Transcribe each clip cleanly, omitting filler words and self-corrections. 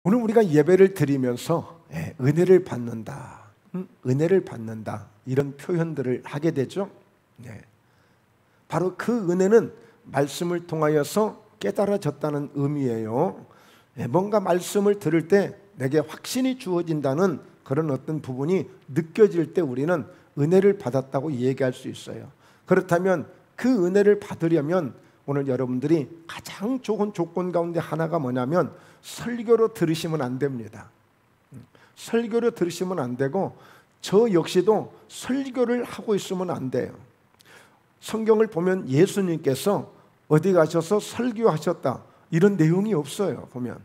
오늘 우리가 예배를 드리면서 은혜를 받는다, 은혜를 받는다 이런 표현들을 하게 되죠. 바로 그 은혜는 말씀을 통하여서 깨달아졌다는 의미예요. 뭔가 말씀을 들을 때 내게 확신이 주어진다는 그런 어떤 부분이 느껴질 때 우리는 은혜를 받았다고 얘기할 수 있어요. 그렇다면 그 은혜를 받으려면 오늘 여러분들이 가장 좋은 조건 가운데 하나가 뭐냐면 설교로 들으시면 안 됩니다. 설교로 들으시면 안 되고 저 역시도 설교를 하고 있으면 안 돼요. 성경을 보면 예수님께서 어디 가셔서 설교하셨다 이런 내용이 없어요. 보면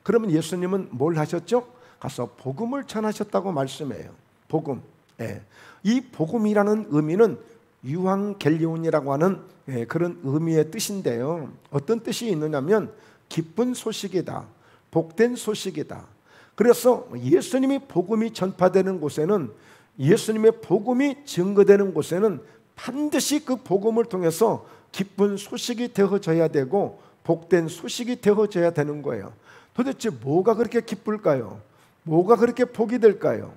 그러면 예수님은 뭘 하셨죠? 가서 복음을 전하셨다고 말씀해요. 복음. 이 복음이라는 의미는 유앙겔리온이라고 하는 그런 의미의 뜻인데요. 어떤 뜻이 있느냐면 기쁜 소식이다, 복된 소식이다. 그래서 예수님의 복음이 전파되는 곳에는, 예수님의 복음이 증거되는 곳에는 반드시 그 복음을 통해서 기쁜 소식이 되어져야 되고 복된 소식이 되어져야 되는 거예요. 도대체 뭐가 그렇게 기쁠까요? 뭐가 그렇게 복이 될까요?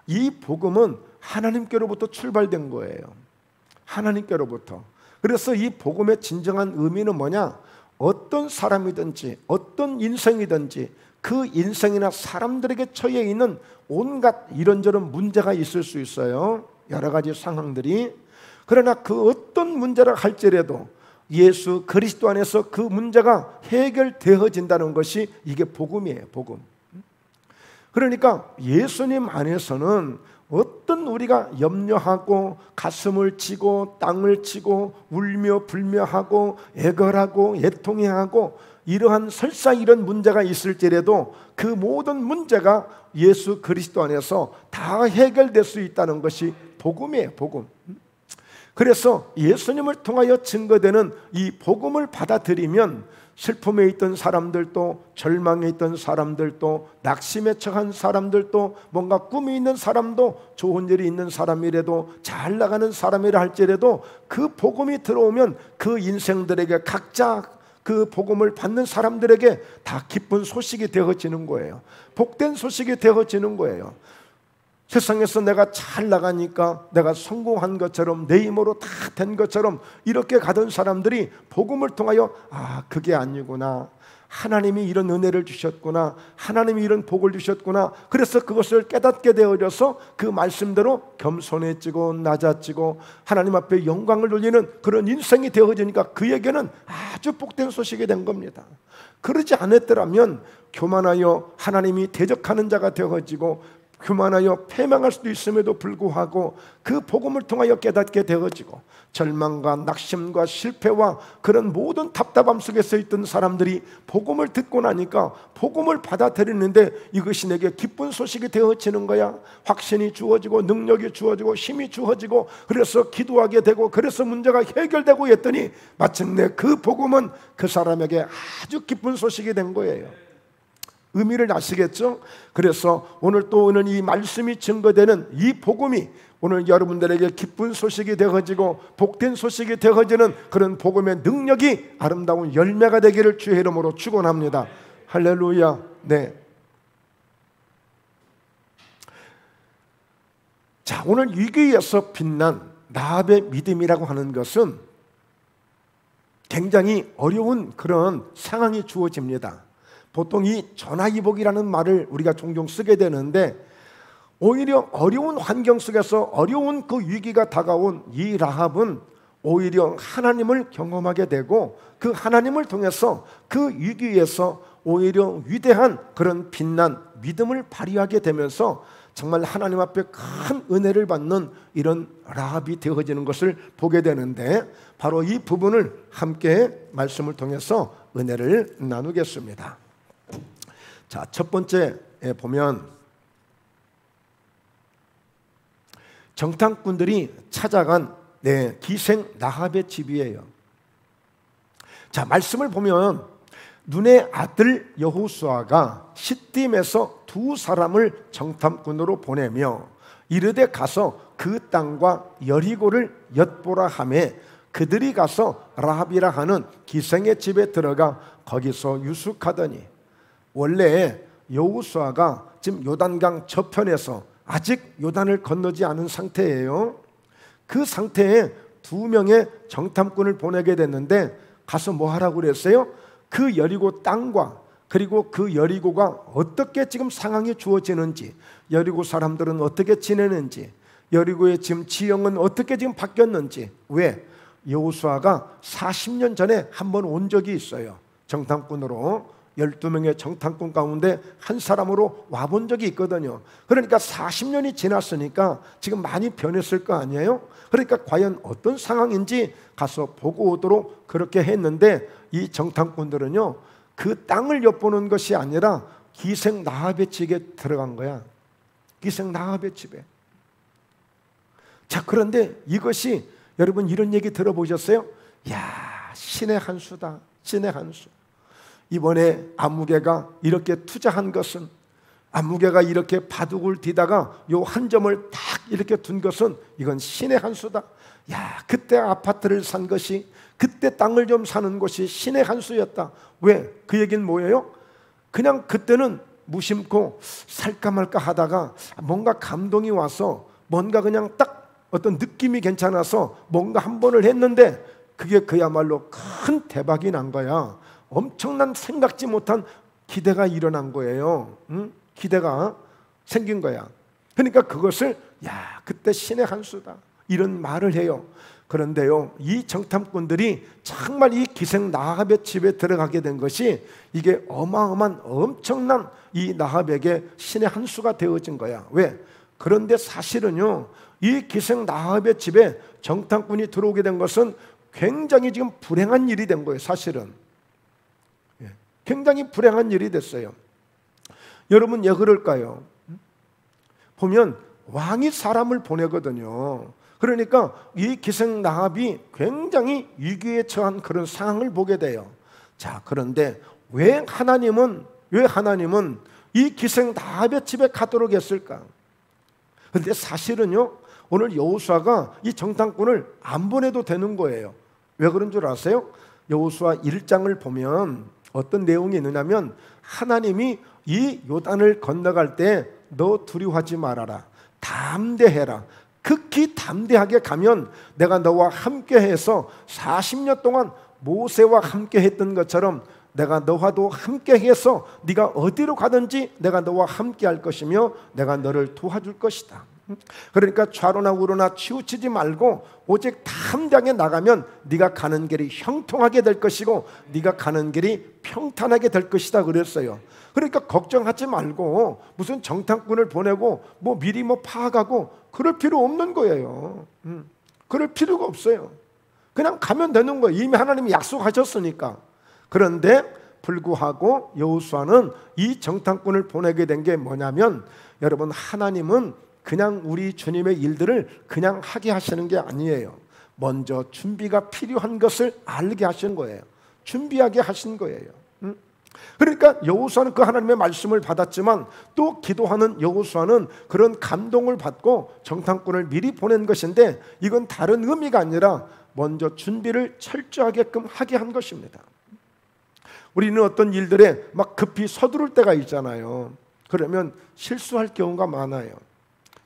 이 복음은 하나님께로부터 출발된 거예요. 하나님께로부터. 그래서 이 복음의 진정한 의미는 뭐냐? 어떤 사람이든지 어떤 인생이든지 그 인생이나 사람들에게 처해 있는 온갖 이런저런 문제가 있을 수 있어요. 여러 가지 상황들이. 그러나 그 어떤 문제라 할지라도 예수 그리스도 안에서 그 문제가 해결되어진다는 것이 이게 복음이에요. 복음. 그러니까 예수님 안에서는 어떤 우리가 염려하고 가슴을 치고 땅을 치고 울며 불며하고 애걸하고 애통해하고 이러한 설사 이런 문제가 있을지라도 그 모든 문제가 예수 그리스도 안에서 다 해결될 수 있다는 것이 복음이에요. 복음. 그래서 예수님을 통하여 증거되는 이 복음을 받아들이면 슬픔에 있던 사람들도, 절망에 있던 사람들도, 낙심에 처한 사람들도, 뭔가 꿈이 있는 사람도, 좋은 일이 있는 사람이라도, 잘 나가는 사람이라 할지라도 그 복음이 들어오면 그 인생들에게 각자 그 복음을 받는 사람들에게 다 기쁜 소식이 되어지는 거예요. 복된 소식이 되어지는 거예요. 세상에서 내가 잘 나가니까 내가 성공한 것처럼 내 힘으로 다 된 것처럼 이렇게 가던 사람들이 복음을 통하여 그게 아니구나, 하나님이 이런 은혜를 주셨구나, 하나님이 이런 복을 주셨구나, 그래서 그것을 깨닫게 되어져서 그 말씀대로 겸손해지고 낮아지고 하나님 앞에 영광을 돌리는 그런 인생이 되어지니까 그에게는 아주 복된 소식이 된 겁니다. 그러지 않았더라면 교만하여 하나님이 대적하는 자가 되어지고 교만하여 패망할 수도 있음에도 불구하고 그 복음을 통하여 깨닫게 되어지고 절망과 낙심과 실패와 그런 모든 답답함 속에서 있던 사람들이 복음을 듣고 나니까 복음을 받아들이는데 이것이 내게 기쁜 소식이 되어지는 거야. 확신이 주어지고 능력이 주어지고 힘이 주어지고 그래서 기도하게 되고 그래서 문제가 해결되고 했더니 마침내 그 복음은 그 사람에게 아주 기쁜 소식이 된 거예요. 의미를 아시겠죠? 그래서 오늘 이 말씀이 증거되는 이 복음이 오늘 여러분들에게 기쁜 소식이 되어지고 복된 소식이 되어지는 그런 복음의 능력이 아름다운 열매가 되기를 주의 이름으로 축원합니다. 할렐루야. 네. 자, 오늘 위기에서 빛난 라합의 믿음이라고 하는 것은 굉장히 어려운 그런 상황이 주어집니다. 보통 이 전화위복이라는 말을 우리가 종종 쓰게 되는데 오히려 어려운 환경 속에서 어려운 그 위기가 다가온 이 라합은 오히려 하나님을 경험하게 되고 그 하나님을 통해서 그 위기에서 오히려 위대한 그런 빛난 믿음을 발휘하게 되면서 정말 하나님 앞에 큰 은혜를 받는 이런 라합이 되어지는 것을 보게 되는데 바로 이 부분을 함께 말씀을 통해서 은혜를 나누겠습니다. 자, 첫 번째 보면 정탐꾼들이 찾아간 기생 라합의 집이에요. 자, 말씀을 보면 눈의 아들 여호수아가 시딤에서 두 사람을 정탐꾼으로 보내며 이르되 가서 그 땅과 여리고를 엿보라 하며 그들이 가서 라합이라 하는 기생의 집에 들어가 거기서 유숙하더니 원래 여호수아가 지금 요단강 저편에서 아직 요단을 건너지 않은 상태예요. 그 상태에 2명의 정탐꾼을 보내게 됐는데 가서 뭐 하라고 그랬어요? 그 여리고 땅과 그리고 그 여리고가 어떻게 지금 상황이 주어지는지, 여리고 사람들은 어떻게 지내는지, 여리고의 지금 지형은 어떻게 지금 바뀌었는지. 왜? 여호수아가 40년 전에 한번 온 적이 있어요. 정탐꾼으로 12명의 정탐꾼 가운데 한 사람으로 와본 적이 있거든요. 그러니까 40년이 지났으니까 지금 많이 변했을 거 아니에요? 그러니까 과연 어떤 상황인지 가서 보고 오도록 그렇게 했는데, 이 정탐꾼들은요 그 땅을 엿보는 것이 아니라 기생 라합의 집에 들어간 거야. 기생 라합의 집에. 자, 그런데 이것이 여러분 이런 얘기 들어보셨어요? 야, 신의 한 수다. 신의 한 수. 이번에 안무개가 이렇게 투자한 것은, 안무개가 이렇게 바둑을 뒤다가 요 한 점을 딱 이렇게 둔 것은 이건 신의 한 수다. 야, 그때 아파트를 산 것이, 그때 땅을 좀 사는 것이 신의 한 수였다. 왜? 그 얘기는 뭐예요? 그냥 그때는 무심코 살까 말까 하다가 뭔가 감동이 와서 뭔가 그냥 딱 어떤 느낌이 괜찮아서 뭔가 한 번을 했는데 그게 그야말로 큰 대박이 난 거야. 엄청난 생각지 못한 기대가 일어난 거예요. 기대가 생긴 거야. 그러니까 그것을 야, 그때 신의 한 수다 이런 말을 해요. 그런데요, 이 정탐꾼들이 정말 이 기생 라합의 집에 들어가게 된 것이 이게 어마어마한 엄청난 이 라합에게 신의 한 수가 되어진 거야. 왜? 그런데 사실은요, 이 기생 라합의 집에 정탐꾼이 들어오게 된 것은 굉장히 지금 불행한 일이 된 거예요. 사실은 굉장히 불행한 일이 됐어요. 여러분 왜 그럴까요? 보면 왕이 사람을 보내거든요. 그러니까 이 기생 라합이 굉장히 위기에 처한 그런 상황을 보게 돼요. 자, 그런데 왜 하나님은 이 기생 라합의 집에 가도록 했을까? 그런데 사실은요, 오늘 여호수아가 이 정탐꾼을 안 보내도 되는 거예요. 왜 그런 줄 아세요? 여호수아 1장을 보면 어떤 내용이 있느냐면, 하나님이 이 요단을 건너갈 때 너 두려워하지 말아라. 담대해라. 극히 담대하게 가면 내가 너와 함께해서 40년 동안 모세와 함께했던 것처럼 내가 너와도 함께해서 네가 어디로 가든지 내가 너와 함께할 것이며 내가 너를 도와줄 것이다. 그러니까 좌로나 우로나 치우치지 말고 오직 담대하게 나가면 네가 가는 길이 형통하게 될 것이고 네가 가는 길이 평탄하게 될 것이다 그랬어요. 그러니까 걱정하지 말고 무슨 정탐꾼을 보내고 뭐 미리 뭐 파악하고 그럴 필요 없는 거예요. 그럴 필요가 없어요. 그냥 가면 되는 거예요. 이미 하나님이 약속하셨으니까. 그런데 불구하고 여호수아는 이 정탐꾼을 보내게 된 게 뭐냐면, 여러분 하나님은 그냥 우리 주님의 일들을 그냥 하게 하시는 게 아니에요. 먼저 준비가 필요한 것을 알게 하신 거예요. 준비하게 하신 거예요. 그러니까 여호수아는 그 하나님의 말씀을 받았지만 또 기도하는 여호수아는 그런 감동을 받고 정탐꾼을 미리 보낸 것인데, 이건 다른 의미가 아니라 먼저 준비를 철저하게끔 하게 한 것입니다. 우리는 어떤 일들에 막 급히 서두를 때가 있잖아요. 그러면 실수할 경우가 많아요.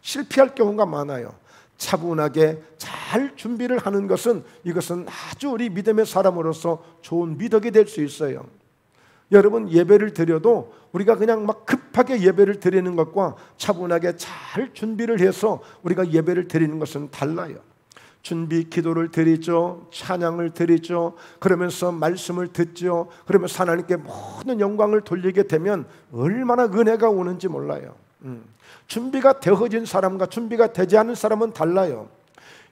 실패할 경우가 많아요. 차분하게 잘 준비를 하는 것은, 이것은 아주 우리 믿음의 사람으로서 좋은 미덕이 될 수 있어요. 여러분 예배를 드려도 우리가 그냥 막 급하게 예배를 드리는 것과 차분하게 잘 준비를 해서 우리가 예배를 드리는 것은 달라요. 준비 기도를 드리죠. 찬양을 드리죠. 그러면서 말씀을 듣죠. 그러면서 하나님께 모든 영광을 돌리게 되면 얼마나 은혜가 오는지 몰라요. 준비가 되어진 사람과 준비가 되지 않은 사람은 달라요.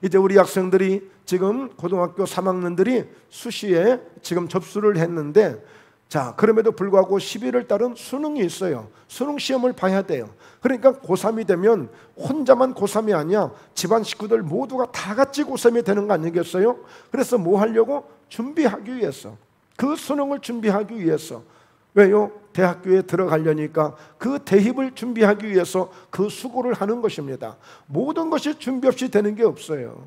이제 우리 학생들이 지금 고등학교 3학년들이 수시에 지금 접수를 했는데, 자, 그럼에도 불구하고 11월 달은 수능이 있어요. 수능 시험을 봐야 돼요. 그러니까 고3이 되면 혼자만 고3이 아니야. 집안 식구들 모두가 다 같이 고3이 되는 거 아니겠어요? 그래서 뭐 하려고? 준비하기 위해서. 그 수능을 준비하기 위해서. 왜요? 대학교에 들어가려니까 그 대입을 준비하기 위해서 그 수고를 하는 것입니다. 모든 것이 준비 없이 되는 게 없어요.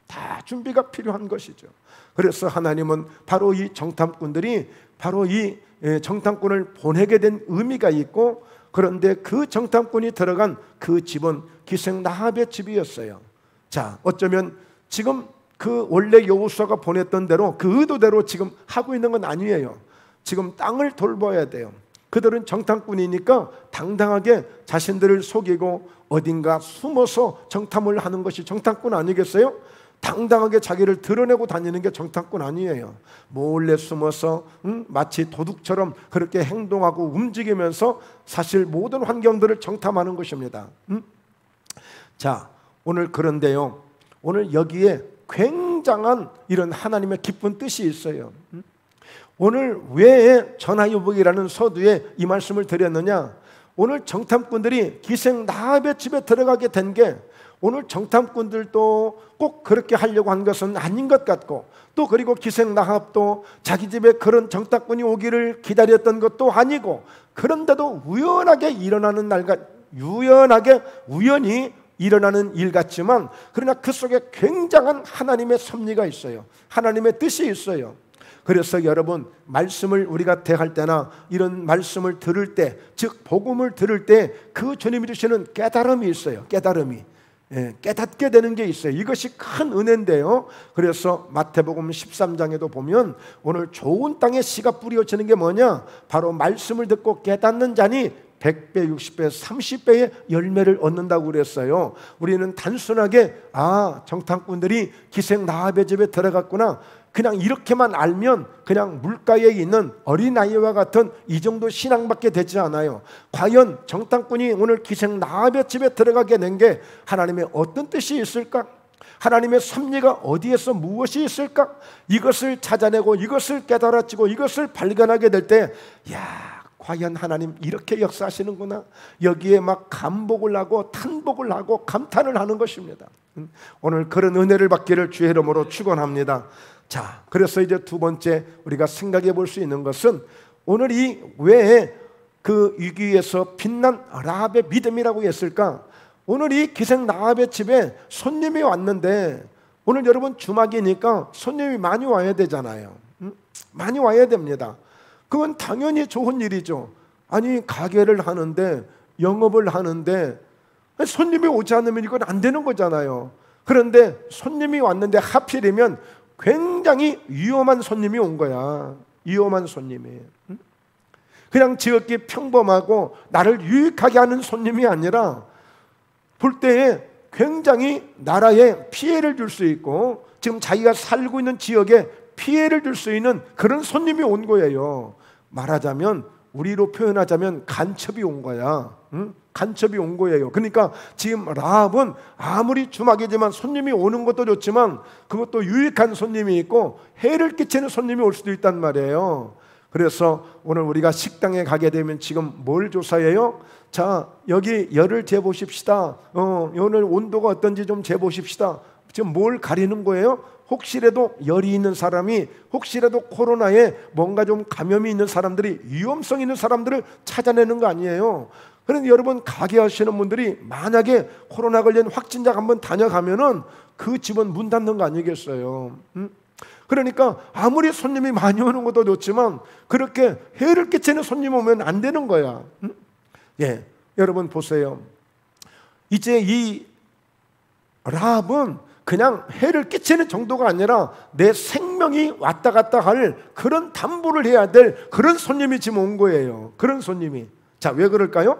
다 준비가 필요한 것이죠. 그래서 하나님은 바로 이 정탐꾼들이 바로 이 정탐꾼을 보내게 된 의미가 있고, 그런데 그 정탐꾼이 들어간 그 집은 기생 라합의 집이었어요. 자, 어쩌면 지금 그 원래 여호수아가 보냈던 대로 그 의도대로 지금 하고 있는 건 아니에요. 지금 땅을 돌봐야 돼요. 그들은 정탐꾼이니까 당당하게 자신들을 속이고 어딘가 숨어서 정탐을 하는 것이 정탐꾼 아니겠어요? 당당하게 자기를 드러내고 다니는 게 정탐꾼 아니에요. 몰래 숨어서 마치 도둑처럼 그렇게 행동하고 움직이면서 사실 모든 환경들을 정탐하는 것입니다. 자, 오늘 그런데요, 오늘 여기에 굉장한 이런 하나님의 깊은 뜻이 있어요. 오늘 왜 전화유복이라는 서두에 이 말씀을 드렸느냐? 오늘 정탐꾼들이 기생 라합의 집에 들어가게 된 게 오늘 정탐꾼들도 꼭 그렇게 하려고 한 것은 아닌 것 같고, 또 그리고 기생 라합도 자기 집에 그런 정탐꾼이 오기를 기다렸던 것도 아니고, 그런데도 우연히 일어나는 일 같지만, 그러나 그 속에 굉장한 하나님의 섭리가 있어요. 하나님의 뜻이 있어요. 그래서 여러분, 말씀을 우리가 대할 때나 이런 말씀을 들을 때, 즉 복음을 들을 때 그 주님이 주시는 깨달음이 있어요. 깨닫게 되는 게 있어요. 이것이 큰 은혜인데요. 그래서 마태복음 13장에도 보면 오늘 좋은 땅에 씨가 뿌려지는 게 뭐냐? 바로 말씀을 듣고 깨닫는 자니 100배, 60배, 30배의 열매를 얻는다고 그랬어요. 우리는 단순하게 정탐꾼들이 기생 라합의 집에 들어갔구나, 그냥 이렇게만 알면 그냥 물가에 있는 어린아이와 같은 이 정도 신앙밖에 되지 않아요. 과연 정탐꾼이 오늘 기생 라합의 집에 들어가게 된 게 하나님의 어떤 뜻이 있을까? 하나님의 섭리가 어디에서 무엇이 있을까? 이것을 찾아내고 이것을 깨달아지고 이것을 발견하게 될 때, 과연 하나님 이렇게 역사하시는구나, 여기에 막 감복을 하고 탄복을 하고 감탄을 하는 것입니다. 오늘 그런 은혜를 받기를 주의 이름으로 축원합니다. 자, 그래서 이제 두 번째 우리가 생각해 볼 수 있는 것은, 오늘 이 왜 그 위기에서 빛난 라합의 믿음이라고 했을까? 오늘 이 기생 라합의 집에 손님이 왔는데, 오늘 여러분 주막이니까 손님이 많이 와야 되잖아요. 많이 와야 됩니다. 그건 당연히 좋은 일이죠. 아니, 가게를 하는데, 영업을 하는데 손님이 오지 않으면 이건 안 되는 거잖아요. 그런데 손님이 왔는데 하필이면 굉장히 위험한 손님이 온 거야. 위험한 손님이. 그냥 지극히 평범하고 나를 유익하게 하는 손님이 아니라 볼 때에 굉장히 나라에 피해를 줄 수 있고 지금 자기가 살고 있는 지역에 피해를 줄 수 있는 그런 손님이 온 거예요. 말하자면, 우리로 표현하자면 간첩이 온 거야. 간첩이 온 거예요. 그러니까 지금 라합은 아무리 주막이지만 손님이 오는 것도 좋지만 그것도 유익한 손님이 있고 해를 끼치는 손님이 올 수도 있단 말이에요. 그래서 오늘 우리가 식당에 가게 되면 지금 뭘 조사해요? 자, 여기 열을 재보십시다. 오늘 온도가 어떤지 좀 재보십시다. 지금 뭘 가리는 거예요? 혹시라도 열이 있는 사람이, 혹시라도 코로나에 뭔가 좀 감염이 있는 사람들이, 위험성 있는 사람들을 찾아내는 거 아니에요. 그런데 여러분, 가게 하시는 분들이 만약에 코로나 걸린 확진자가 한번 다녀가면은 그 집은 문 닫는 거 아니겠어요? 그러니까 아무리 손님이 많이 오는 것도 좋지만 그렇게 해를 끼치는 손님 오면 안 되는 거야. 여러분 보세요. 이제 이 라합은 그냥 해를 끼치는 정도가 아니라 내 생명이 왔다 갔다 할 그런 담보를 해야 될 그런 손님이 지금 온 거예요. 그런 손님이. 자, 왜 그럴까요?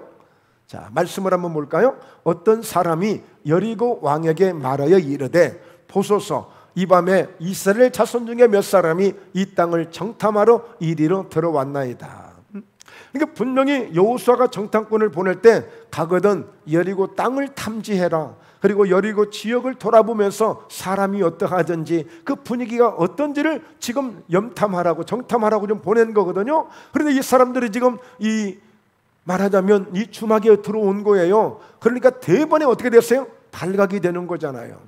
자, 말씀을 한번 볼까요? 어떤 사람이 여리고 왕에게 말하여 이르되, 보소서, 이 밤에 이스라엘 자손 중에 몇 사람이 이 땅을 정탐하러 이리로 들어왔나이다. 그러니까 분명히 여호수아가 정탐꾼을 보낼 때 가거든 여리고 땅을 탐지해라. 그리고 여리고 지역을 돌아보면서 사람이 어떠하든지 그 분위기가 어떤지를 지금 염탐하라고, 정탐하라고 좀 보낸 거거든요. 그런데 이 사람들이 지금 말하자면 이 주막에 들어온 거예요. 그러니까 대번에 어떻게 됐어요? 발각이 되는 거잖아요.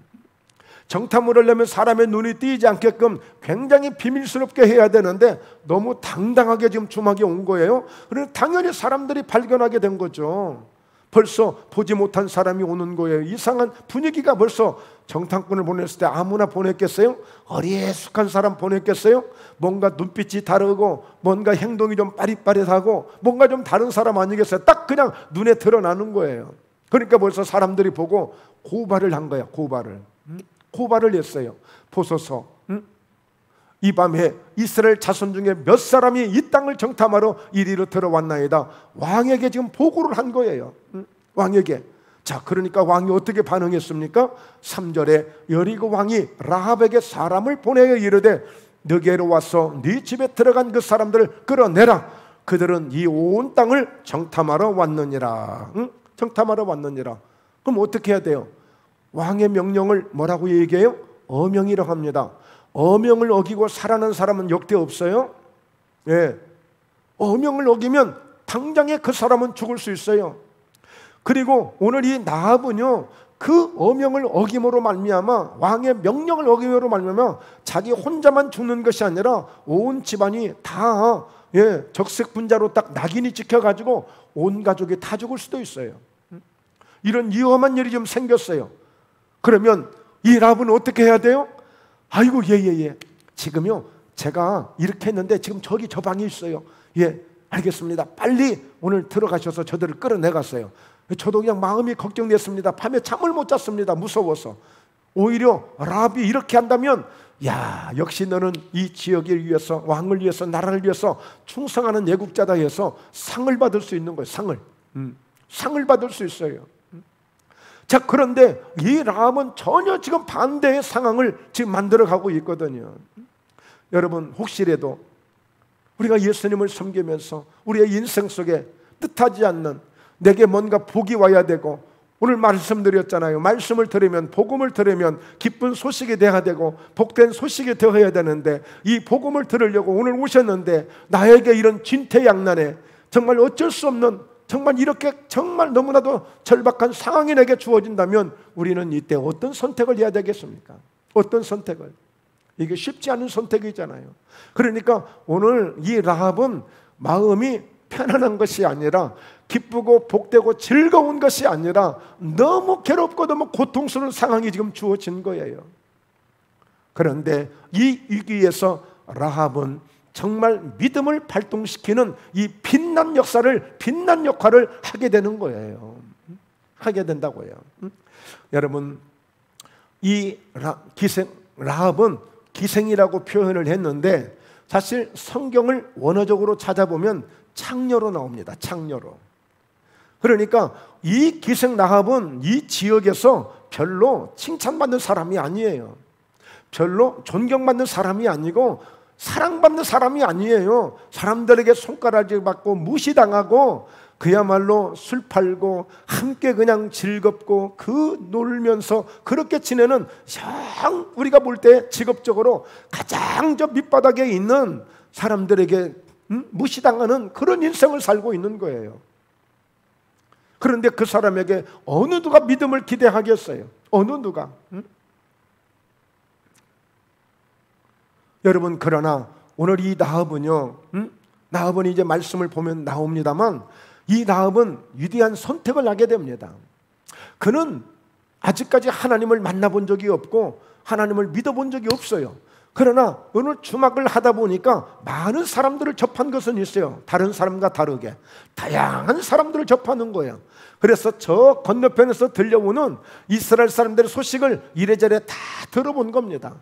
정탐을 하려면 사람의 눈이 띄지 않게끔 굉장히 비밀스럽게 해야 되는데 너무 당당하게 지금 주막에 온 거예요. 그래서 당연히 사람들이 발견하게 된 거죠. 벌써 보지 못한 사람이 오는 거예요. 이상한 분위기가 벌써. 정탐꾼을 보냈을 때 아무나 보냈겠어요? 어리숙한 사람 보냈겠어요? 뭔가 눈빛이 다르고 뭔가 행동이 좀 빠릿빠릿하고 뭔가 좀 다른 사람 아니겠어요? 딱 그냥 눈에 드러나는 거예요. 그러니까 벌써 사람들이 보고 고발을 한 거야. 고발을 했어요. 보소서, 이 밤에 이스라엘 자손 중에 몇 사람이 이 땅을 정탐하러 이리로 들어왔나이다. 왕에게 지금 보고를 한 거예요. 왕에게. 자, 그러니까 왕이 어떻게 반응했습니까? 3절에 여리고 왕이 라합에게 사람을 보내어 이르되 너게로 와서 네 집에 들어간 그 사람들을 끌어내라. 그들은 이 온 땅을 정탐하러 왔느니라. 정탐하러 왔느니라. 그럼 어떻게 해야 돼요? 왕의 명령을 뭐라고 얘기해요? 어명이라고 합니다. 어명을 어기고 살아난 사람은 역대 없어요. 예. 어명을 어기면 당장에 그 사람은 죽을 수 있어요. 그리고 오늘 이 나합은요, 그 어명을 어김으로 말미암아, 왕의 명령을 어김으로 말미암아 자기 혼자만 죽는 것이 아니라 온 집안이 다 적색분자로 딱 낙인이 찍혀가지고 온 가족이 다 죽을 수도 있어요. 이런 위험한 일이 좀 생겼어요. 그러면 이 라합은 어떻게 해야 돼요? 아이고, 지금요 제가 이렇게 했는데 지금 저기 저 방에 있어요. 예, 알겠습니다. 빨리 오늘 들어가셔서 저들을 끌어내갔어요. 저도 그냥 마음이 걱정됐습니다. 밤에 잠을 못 잤습니다. 무서워서. 오히려 라합이 이렇게 한다면, 야, 역시 너는 이 지역을 위해서, 왕을 위해서, 나라를 위해서 충성하는 애국자다 해서 상을 받을 수 있는 거예요. 상을 받을 수 있어요. 자, 그런데 이 라합은 전혀 지금 반대의 상황을 지금 만들어가고 있거든요. 여러분, 혹시라도 우리가 예수님을 섬기면서 우리의 인생 속에 뜻하지 않는, 내게 뭔가 복이 와야 되고, 오늘 말씀드렸잖아요. 말씀을 들으면, 복음을 들으면 기쁜 소식이 돼야 되고 복된 소식이 되어야 되는데, 이 복음을 들으려고 오늘 오셨는데 나에게 이런 진퇴양난에 정말 어쩔 수 없는, 정말 이렇게 정말 너무나도 절박한 상황이 내게 주어진다면 우리는 이때 어떤 선택을 해야 되겠습니까? 어떤 선택을? 이게 쉽지 않은 선택이잖아요. 그러니까 오늘 이 라합은 마음이 편안한 것이 아니라, 기쁘고 복되고 즐거운 것이 아니라 너무 괴롭고 너무 고통스러운 상황이 지금 주어진 거예요. 그런데 이 위기에서 라합은 정말 믿음을 발동시키는 이 빛난 역할을 하게 되는 거예요. 하게 된다고요. 여러분, 이 라합은 기생이라고 표현을 했는데, 사실 성경을 원어적으로 찾아보면 창녀로 나옵니다. 창녀로. 그러니까 이 기생 라합은 이 지역에서 별로 칭찬받는 사람이 아니에요. 별로 존경받는 사람이 아니고 사랑받는 사람이 아니에요. 사람들에게 손가락질 받고 무시당하고, 그야말로 술 팔고 함께 그냥 즐겁고 놀면서 그렇게 지내는, 우리가 볼 때 직업적으로 가장 저 밑바닥에 있는 사람들에게 무시당하는 그런 인생을 살고 있는 거예요. 그런데 그 사람에게 어느 누가 믿음을 기대하겠어요? 어느 누가? 여러분, 그러나 오늘 이 나합은요, 나합은 이제 말씀을 보면 나옵니다만, 이 나합은 위대한 선택을 하게 됩니다. 그는 아직까지 하나님을 만나본 적이 없고 하나님을 믿어본 적이 없어요. 그러나 오늘 주막을 하다 보니까 많은 사람들을 접한 것은 있어요. 다른 사람과 다르게 다양한 사람들을 접하는 거예요. 그래서 저 건너편에서 들려오는 이스라엘 사람들의 소식을 이래저래 다 들어본 겁니다.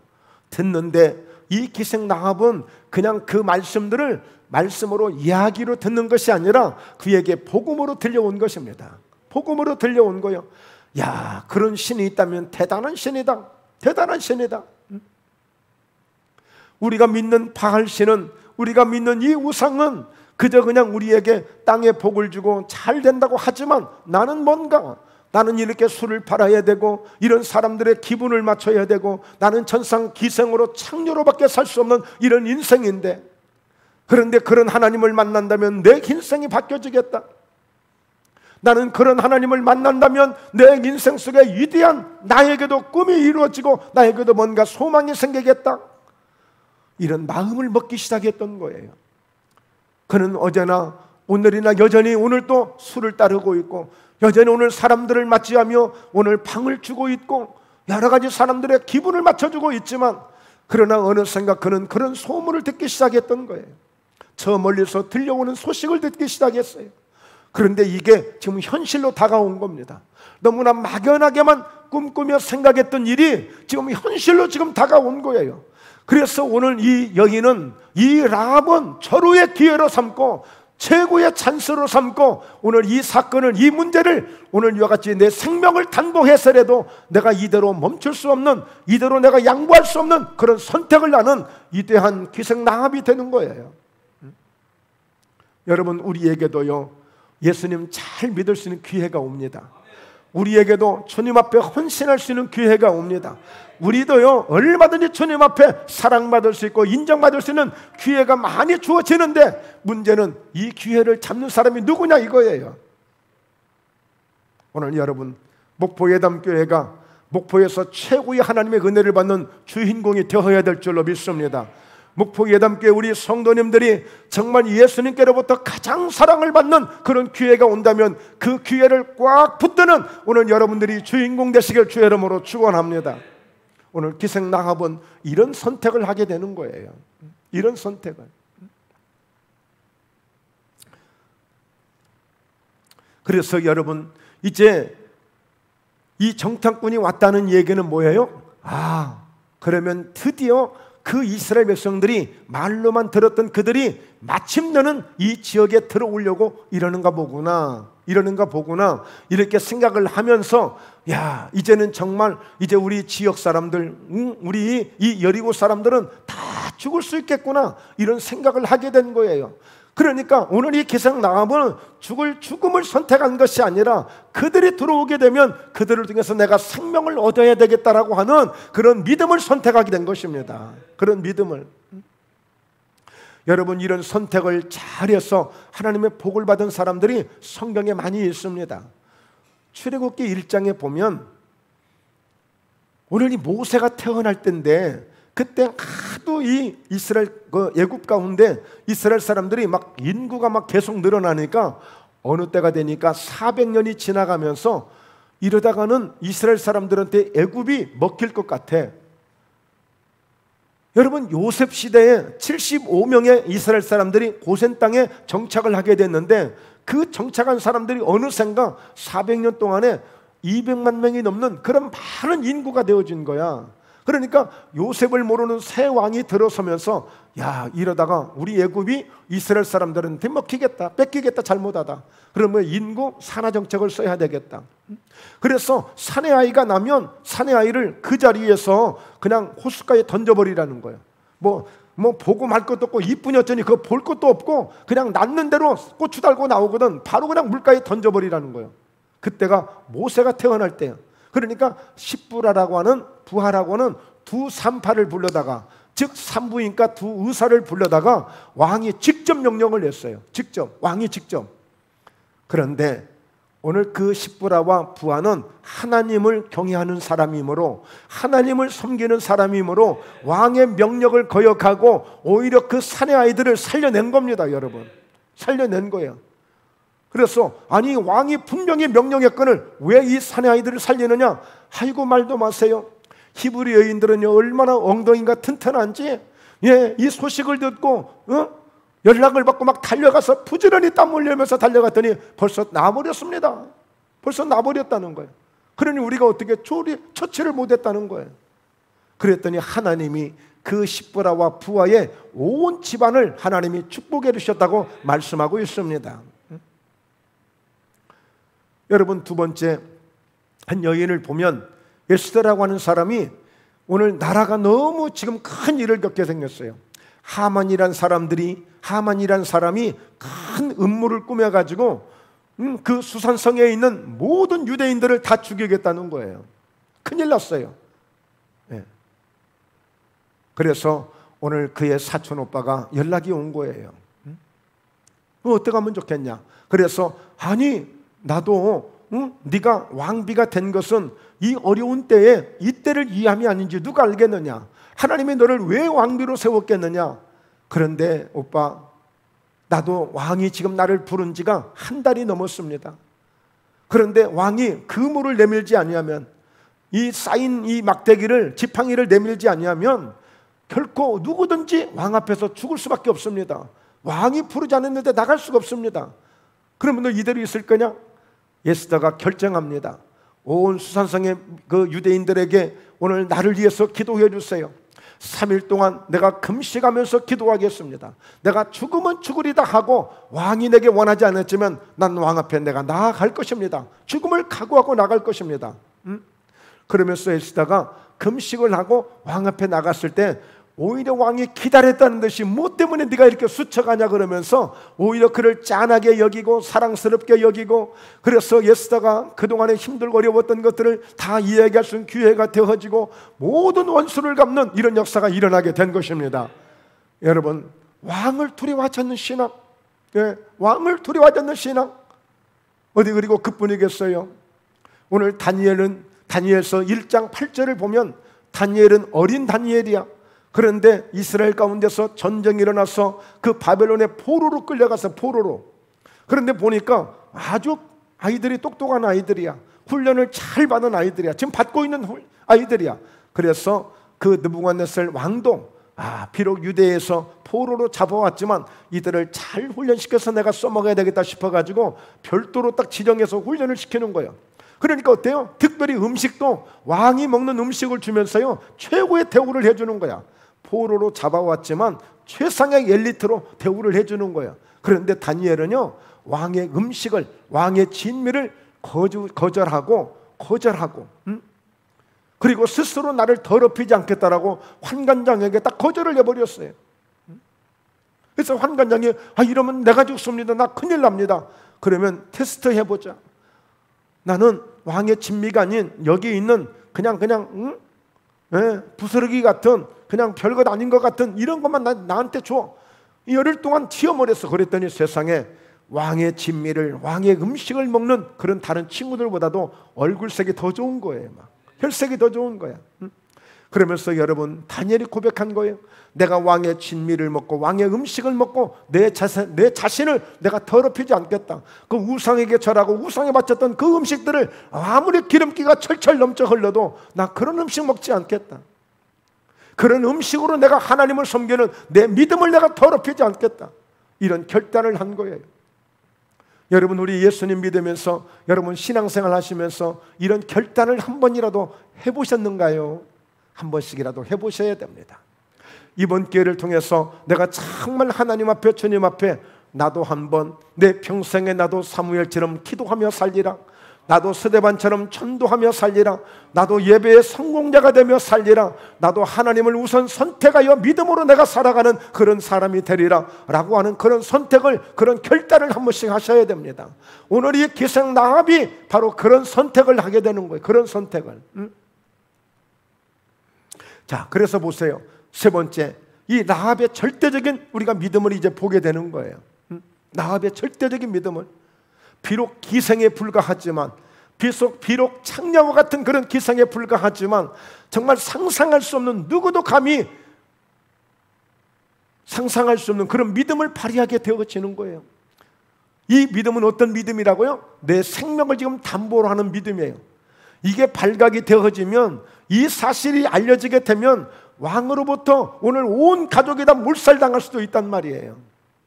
듣는데 이 기생 라합은 그냥 그 말씀들을 말씀으로, 이야기로 듣는 것이 아니라 그에게 복음으로 들려온 것입니다. 복음으로 들려온 거예요. 야, 그런 신이 있다면 대단한 신이다. 대단한 신이다. 우리가 믿는 바알 신은, 우리가 믿는 이 우상은 그저 그냥 우리에게 땅에 복을 주고 잘 된다고 하지만, 나는 이렇게 술을 팔아야 되고 이런 사람들의 기분을 맞춰야 되고, 나는 천상 기생으로 창녀로밖에 살 수 없는 이런 인생인데, 그런데 그런 하나님을 만난다면 내 인생이 바뀌어지겠다. 나는 그런 하나님을 만난다면 내 인생 속에 위대한, 나에게도 꿈이 이루어지고 나에게도 뭔가 소망이 생기겠다. 이런 마음을 먹기 시작했던 거예요. 그는 어제나 오늘이나 여전히 오늘 또 술을 따르고 있고, 여전히 오늘 사람들을 맞이하며 오늘 방을 주고 있고, 여러 가지 사람들의 기분을 맞춰주고 있지만, 그러나 어느샌가 그는 그런 소문을 듣기 시작했던 거예요. 저 멀리서 들려오는 소식을 듣기 시작했어요. 그런데 이게 지금 현실로 다가온 겁니다. 너무나 막연하게만 꿈꾸며 생각했던 일이 지금 현실로 지금 다가온 거예요. 그래서 오늘 이 여인은, 이 라합은 절호의 기회로 삼고 최고의 찬스로 삼고, 오늘 이 사건을, 이 문제를 오늘 이와 같이 내 생명을 단보해서라도 내가 이대로 멈출 수 없는, 이대로 내가 양보할 수 없는 그런 선택을 하는 위대한 기생 라합이 되는 거예요. 여러분, 우리에게도요, 예수님 잘 믿을 수 있는 기회가 옵니다. 우리에게도 주님 앞에 헌신할 수 있는 기회가 옵니다. 우리도요, 얼마든지 주님 앞에 사랑받을 수 있고 인정받을 수 있는 기회가 많이 주어지는데, 문제는 이 기회를 잡는 사람이 누구냐 이거예요. 오늘 여러분, 목포예담교회가 목포에서 최고의 하나님의 은혜를 받는 주인공이 되어야 될 줄로 믿습니다. 목포예담교회 우리 성도님들이 정말 예수님께로부터 가장 사랑을 받는 그런 기회가 온다면, 그 기회를 꽉 붙드는 오늘 여러분들이 주인공 되시길 주의 이름으로 축원합니다. 오늘 기생 라합은 이런 선택을 하게 되는 거예요. 이런 선택을. 그래서 여러분, 이제 이 정탐꾼이 왔다는 얘기는 뭐예요? 그러면 드디어 그 이스라엘 백성들이 말로만 들었던 그들이 마침내는 이 지역에 들어오려고 이러는가 보구나, 이렇게 생각을 하면서, 야, 이제는 정말 이제 우리 지역 사람들, 우리 이 여리고 사람들은 다 죽을 수 있겠구나, 이런 생각을 하게 된 거예요. 그러니까 오늘 이 기생 라합은 죽음을 선택한 것이 아니라, 그들이 들어오게 되면 그들을 통해서 내가 생명을 얻어야 되겠다라고 하는 그런 믿음을 선택하게 된 것입니다. 그런 믿음을. 여러분, 이런 선택을 잘해서 하나님의 복을 받은 사람들이 성경에 많이 있습니다. 출애굽기 1장에 보면, 오늘 이 모세가 태어날 때인데, 그때 하도 이 이스라엘 애굽 가운데 이스라엘 사람들이 막 인구가 막 계속 늘어나니까, 어느 때가 되니까 400년이 지나가면서 이러다가는 이스라엘 사람들한테 애굽이 먹힐 것 같아. 여러분, 요셉 시대에 75명의 이스라엘 사람들이 고센 땅에 정착을 하게 됐는데, 그 정착한 사람들이 어느샌가 400년 동안에 200만 명이 넘는 그런 많은 인구가 되어진 거야. 그러니까 요셉을 모르는 새 왕이 들어서면서, 야, 이러다가 우리 애굽이 이스라엘 사람들한테 먹히겠다, 뺏기겠다, 잘못하다. 그러면 인구 산하 정책을 써야 되겠다. 그래서 사내 아이가 나면 사내 아이를 그 자리에서 그냥 호숫가에 던져버리라는 거예요. 뭐 보고 말 것도 없고, 이쁜이 어쩌니 그거 볼 것도 없고, 그냥 낳는 대로 고추 달고 나오거든 바로 그냥 물가에 던져버리라는 거예요. 그때가 모세가 태어날 때예요. 그러니까 십부라라고 하는, 부하라고 하는 두 산파를 불러다가, 즉 산부인과 두 의사를 불러다가 왕이 직접 명령을 냈어요. 왕이 직접. 그런데 오늘 그 십부라와 부하는 하나님을 경외하는 사람이므로, 하나님을 섬기는 사람이므로 왕의 명령을 거역하고 오히려 그 사내 아이들을 살려낸 겁니다. 여러분, 살려낸 거예요. 그래서 아니, 왕이 분명히 명령했거늘 왜 이 사내 아이들을 살리느냐? 아이고, 말도 마세요. 히브리 여인들은요, 얼마나 엉덩이가 튼튼한지, 이 소식을 듣고 연락을 받고 막 달려가서 부지런히 땀 흘리면서 달려갔더니 벌써 나버렸습니다. 벌써 나버렸다는 거예요. 그러니 우리가 어떻게 처치를 못했다는 거예요. 그랬더니 하나님이 그 십부라와 부하의 온 집안을 하나님이 축복해 주셨다고 말씀하고 있습니다. 여러분, 두 번째, 한 여인을 보면 에스더라고 하는 사람이 오늘 나라가 너무 지금 큰 일을 겪게 생겼어요. 하만이란 사람이 큰 음모를 꾸며가지고 그 수산성에 있는 모든 유대인들을 다 죽이겠다는 거예요. 큰일 났어요. 그래서 오늘 그의 사촌 오빠가 연락이 온 거예요. 어떻게 하면 좋겠냐? 그래서 아니, 나도 네가 왕비가 된 것은 이 어려운 때에 이 때를 이해함이 아닌지 누가 알겠느냐? 하나님이 너를 왜 왕비로 세웠겠느냐? 그런데 오빠, 나도 왕이 지금 나를 부른 지가 한 달이 넘었습니다. 그런데 왕이 그물을 내밀지 아니하면, 이 쌓인 이 막대기를, 지팡이를 내밀지 아니하면 결코 누구든지 왕 앞에서 죽을 수밖에 없습니다. 왕이 부르지 않았는데 나갈 수가 없습니다. 그러면 너 이대로 있을 거냐? 에스더가 결정합니다. 온 수산성의 그 유대인들에게 오늘 나를 위해서 기도해 주세요. 3일 동안 내가 금식하면서 기도하겠습니다. 내가 죽으면 죽으리다 하고 왕이 내게 원하지 않았지만 난 왕 앞에 내가 나아갈 것입니다. 죽음을 각오하고 나갈 것입니다. 그러면서 에스더가 금식을 하고 왕 앞에 나갔을 때 오히려 왕이 기다렸다는 듯이 뭐 때문에 네가 이렇게 수척하냐 그러면서 오히려 그를 짠하게 여기고 사랑스럽게 여기고, 그래서 에스더가 그동안에 힘들고 어려웠던 것들을 다 이야기할 수 있는 기회가 되어지고 모든 원수를 갚는 이런 역사가 일어나게 된 것입니다. 여러분, 왕을 두려워하지 않는 신앙, 왕을 두려워하지 않는 신앙, 어디 그리고 그뿐이겠어요. 오늘 다니엘서 1장 8절을 보면 다니엘은 어린 다니엘이야. 그런데 이스라엘 가운데서 전쟁이 일어나서 그 바벨론의 포로로 끌려가서 포로로. 그런데 보니까 아주 아이들이 똑똑한 아이들이야. 훈련을 잘 받은 아이들이야. 지금 받고 있는 아이들이야. 그래서 그 느부갓네살 왕도 비록 유대에서 포로로 잡아왔지만 이들을 잘 훈련시켜서 내가 써먹어야 되겠다 싶어가지고 별도로 딱 지정해서 훈련을 시키는 거예요. 그러니까 어때요? 특별히 음식도 왕이 먹는 음식을 주면서요 최고의 대우를 해주는 거야. 포로로 잡아왔지만 최상의 엘리트로 대우를 해주는 거야. 그런데 다니엘은요 왕의 음식을, 왕의 진미를 거절하고 그리고 스스로 나를 더럽히지 않겠다라고 환관장에게 딱 거절을 해버렸어요. 그래서 환관장이 이러면 내가 죽습니다. 나 큰일 납니다. 그러면 테스트 해보자. 나는 왕의 진미가 아닌 여기 있는 그냥 부스러기 같은 그냥 별것 아닌 것 같은 이런 것만 나한테 줘. 열흘 동안 튀어버렸어. 그랬더니 세상에 왕의 진미를, 왕의 음식을 먹는 그런 다른 친구들보다도 얼굴색이 더 좋은 거예요. 혈색이 더 좋은 거야. 그러면서 여러분, 다니엘이 고백한 거예요. 내가 왕의 진미를 먹고 왕의 음식을 먹고 내 자신을 내가 더럽히지 않겠다. 그 우상에게 절하고 우상에 바쳤던 그 음식들을 아무리 기름기가 철철 넘쳐 흘러도 나 그런 음식 먹지 않겠다. 그런 음식으로 내가 하나님을 섬기는 내 믿음을 내가 더럽히지 않겠다. 이런 결단을 한 거예요. 여러분, 우리 예수님 믿으면서, 여러분 신앙생활 하시면서 이런 결단을 한 번이라도 해보셨는가요? 한 번씩이라도 해보셔야 됩니다. 이번 기회를 통해서 내가 정말 하나님 앞에, 주님 앞에 나도 한번 내 평생에 나도 사무엘처럼 기도하며 살리라. 나도 스데반처럼 전도하며 살리라. 나도 예배의 성공자가 되며 살리라. 나도 하나님을 우선 선택하여 믿음으로 내가 살아가는 그런 사람이 되리라 라고 하는 그런 선택을, 그런 결단을 한 번씩 하셔야 됩니다. 오늘 이 기생 나합이 바로 그런 선택을 하게 되는 거예요. 그런 선택을. 자, 그래서 보세요. 세 번째, 이 라합의 절대적인 우리가 믿음을 이제 보게 되는 거예요. 라합의 절대적인 믿음을, 비록 기생에 불과하지만, 비록 창녀와 같은 그런 기생에 불과하지만 정말 상상할 수 없는, 누구도 감히 상상할 수 없는 그런 믿음을 발휘하게 되어지는 거예요. 이 믿음은 어떤 믿음이라고요? 내 생명을 지금 담보로 하는 믿음이에요. 이게 발각이 되어지면, 이 사실이 알려지게 되면 왕으로부터 오늘 온 가족이 다 몰살당할 수도 있단 말이에요.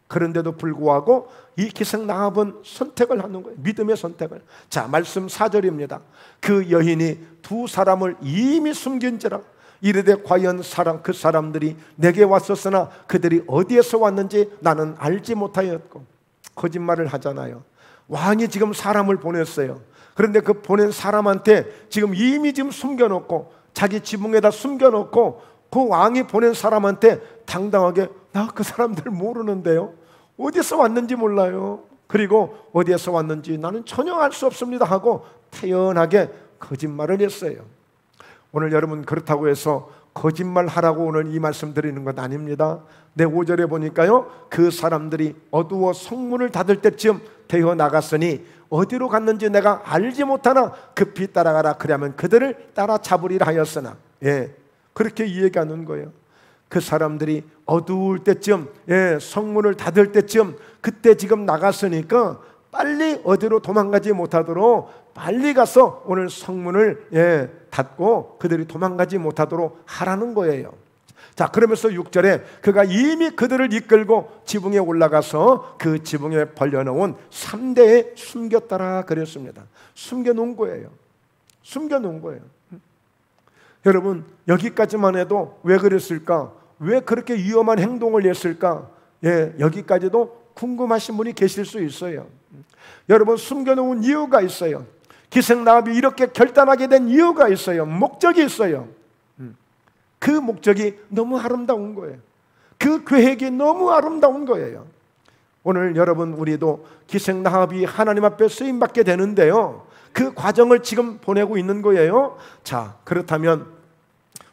그런데도 불구하고 이 기생 나합은 선택을 하는 거예요. 믿음의 선택을. 자, 말씀 4절입니다. 그 여인이 두 사람을 이미 숨긴지라 이르되 과연 그 사람들이 내게 왔었으나 그들이 어디에서 왔는지 나는 알지 못하였고. 거짓말을 하잖아요. 왕이 지금 사람을 보냈어요. 그런데 그 보낸 사람한테 지금 이미 숨겨놓고, 자기 지붕에다 숨겨놓고 그 왕이 보낸 사람한테 당당하게 나 그 사람들 모르는데요, 어디서 왔는지 몰라요, 그리고 어디에서 왔는지 나는 전혀 알 수 없습니다 하고 태연하게 거짓말을 했어요. 오늘 여러분, 그렇다고 해서 거짓말하라고 오늘 이 말씀 드리는 건 아닙니다. 내 5절에 보니까요, 그 사람들이 어두워 성문을 닫을 때쯤 되어 나갔으니 어디로 갔는지 내가 알지 못하나 급히 따라가라. 그러면 그들을 따라 잡으리라 하였으나. 그렇게 이야기하는 거예요. 그 사람들이 어두울 때쯤, 성문을 닫을 때쯤, 그때 지금 나갔으니까 빨리 어디로 도망가지 못하도록 빨리 가서 오늘 성문을 닫고 그들이 도망가지 못하도록 하라는 거예요. 자, 그러면서 6절에 그가 이미 그들을 이끌고 지붕에 올라가서 그 지붕에 벌려놓은 3대에 숨겼더라 그랬습니다. 숨겨놓은 거예요. 숨겨놓은 거예요. 여러분, 여기까지만 해도 왜 그랬을까? 왜 그렇게 위험한 행동을 했을까? 여기까지도 궁금하신 분이 계실 수 있어요. 여러분, 숨겨놓은 이유가 있어요. 기생나합이 이렇게 결단하게 된 이유가 있어요. 목적이 있어요. 그 목적이 너무 아름다운 거예요. 그 계획이 너무 아름다운 거예요. 오늘 여러분, 우리도 기생나합이 하나님 앞에 쓰임받게 되는데요, 그 과정을 지금 보내고 있는 거예요. 자, 그렇다면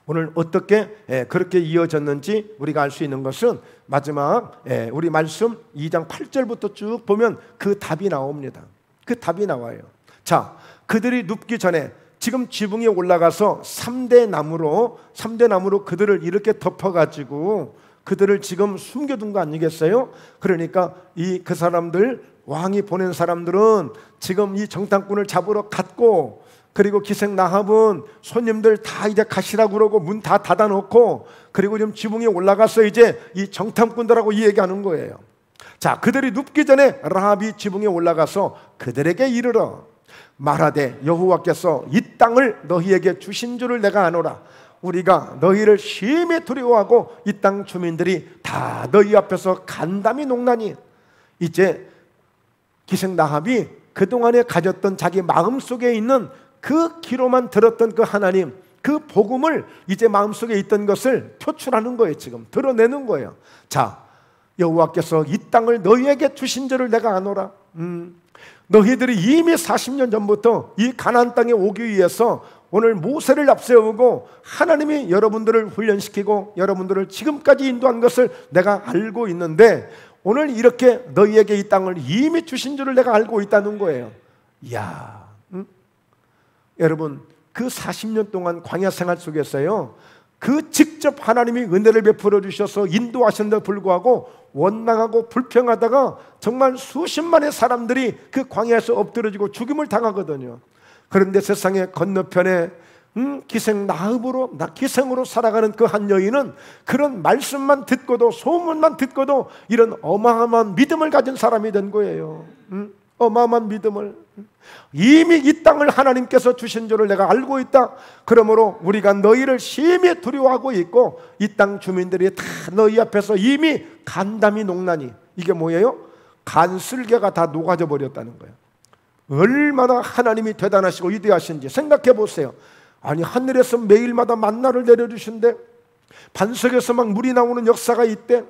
오늘 어떻게 그렇게 이어졌는지 우리가 알 수 있는 것은 마지막 우리 말씀 2장 8절부터 쭉 보면 그 답이 나옵니다. 그 답이 나와요. 자, 그들이 눕기 전에 지금 지붕에 올라가서 3대 나무로 그들을 이렇게 덮어가지고 그들을 지금 숨겨둔 거 아니겠어요? 그러니까 그 사람들, 왕이 보낸 사람들은 지금 이 정탐꾼을 잡으러 갔고, 그리고 기생나합은 손님들 다 이제 가시라고 그러고 문 다 닫아놓고, 그리고 지금 지붕에 올라가서 이제 이 정탐꾼들하고 이 얘기하는 거예요. 자, 그들이 눕기 전에 라합이 지붕에 올라가서 그들에게 이르러 말하되 여호와께서 이 땅을 너희에게 주신 줄을 내가 아노라. 우리가 너희를 심히 두려워하고 이 땅 주민들이 다 너희 앞에서 간담이 녹나니. 이제 기생나합이 그동안에 가졌던 자기 마음속에 있는 그 귀로만 들었던 그 하나님, 그 복음을 이제 마음속에 있던 것을 표출하는 거예요. 지금 드러내는 거예요. 자, 여호와께서 이 땅을 너희에게 주신 줄을 내가 아노라. 너희들이 이미 40년 전부터 이 가나안 땅에 오기 위해서 오늘 모세를 앞세우고 하나님이 여러분들을 훈련시키고 여러분들을 지금까지 인도한 것을 내가 알고 있는데, 오늘 이렇게 너희에게 이 땅을 이미 주신 줄을 내가 알고 있다는 거예요. 이야, 여러분, 그 40년 동안 광야 생활 속에서요, 그 직접 하나님이 은혜를 베풀어 주셔서 인도하셨는데도 불구하고 원망하고 불평하다가 정말 수십만의 사람들이 그 광야에서 엎드러지고 죽임을 당하거든요. 그런데 세상의 건너편에 기생으로 살아가는 그 한 여인은 그런 말씀만 듣고도, 소문만 듣고도 이런 어마어마한 믿음을 가진 사람이 된 거예요. 어마어마한 믿음을. 이미 이 땅을 하나님께서 주신 줄을 내가 알고 있다. 그러므로 우리가 너희를 심히 두려워하고 있고 이 땅 주민들이 다 너희 앞에서 이미 간담이 녹나니. 이게 뭐예요? 간슬개가 다 녹아져 버렸다는 거예요. 얼마나 하나님이 대단하시고 위대하신지 생각해 보세요. 아니, 하늘에서 매일마다 만나를 내려주신대. 반석에서 막 물이 나오는 역사가 있대.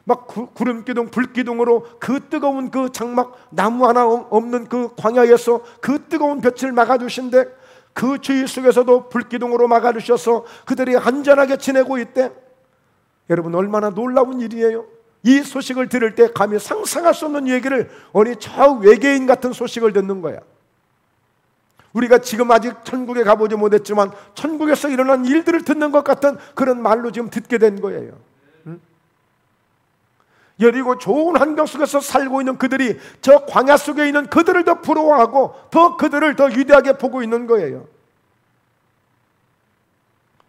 막 구름기둥, 불기둥으로 그 뜨거운 그 장막, 나무 하나 없는 그 광야에서 그 뜨거운 볕을 막아주신대. 그 주의 속에서도 불기둥으로 막아주셔서 그들이 안전하게 지내고 있대. 여러분, 얼마나 놀라운 일이에요. 이 소식을 들을 때 감히 상상할 수 없는 얘기를, 어느 저 외계인 같은 소식을 듣는 거야. 우리가 지금 아직 천국에 가보지 못했지만 천국에서 일어난 일들을 듣는 것 같은 그런 말로 지금 듣게 된 거예요. 여리고 좋은 환경 속에서 살고 있는 그들이 저 광야 속에 있는 그들을 더 부러워하고 더 그들을 더 위대하게 보고 있는 거예요.